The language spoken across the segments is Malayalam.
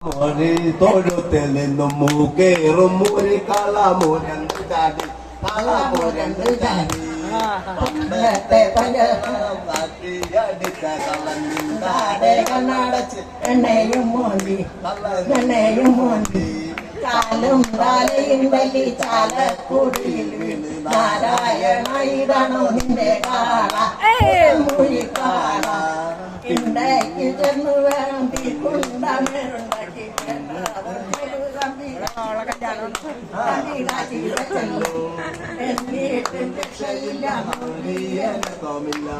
മോരി തൊഴുത്തിൽ നിന്നും മൂക്കേറും മൂരി കളമുരണ്ട് ചാടി കളമുരണ്ട് ചാടി പണ്ടത്തെ പഞ്ചടിച്ച കളഞ്ഞിണ്ടാടെ കണ്ണടച്ച് എണ്ണയും മോന്തി കാലും താലയും വലി ചാലക്കുടിയിൽ വീണ് നാരായണ ഇടണോ നിന്റെ കാള മൊഴി കാള ഇണ്ടയ്ക്ക് ചെന്നു വേണം തീക്കുണ്ടാക്കി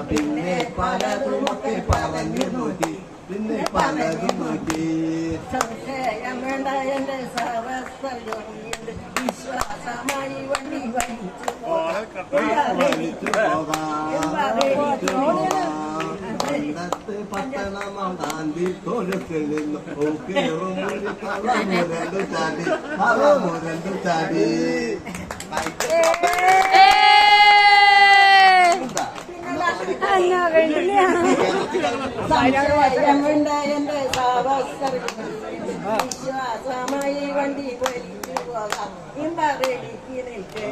പിന്നെ പലതുമൊക്കെ പറഞ്ഞു നോക്കി പിന്നെ പലതും നോക്കി സംശയം വേണ്ട എന്റെ സവസ്വയോനിയുണ്ട് വിശ്വാസമായി വണ്ടി വലിച്ചു പണ്ടത്തെ പട്ടണമാം ഗാന്ധി തൊഴുത്തിൽ നിന്നും കളമുരണ്ടു ചാടി എന്റെ വിശ്വാസമായി വണ്ടി വലിച്ചു പോകാം ഇമ്പറടിക്ക് നിൽക്ക്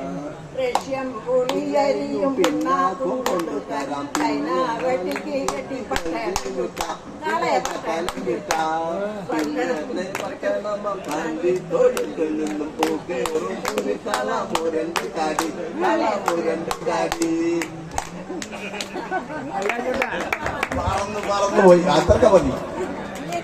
റഷ്യം പുളിയരിയും പിന്നാക്കും കൊണ്ടു തരാം ചൈന വെട്ടിക്ക് കെട്ടി പട്ടണം കിട്ടാം നാളെ പട്ടണം കിട്ടാം പണ്ടത്തെ പട്ടണം ഗാന്ധി തൊഴുത്തിൽ നിന്നും കളമുരണ്ടു ചാടി പറന്നുപോയി അതൊക്കെ മതി.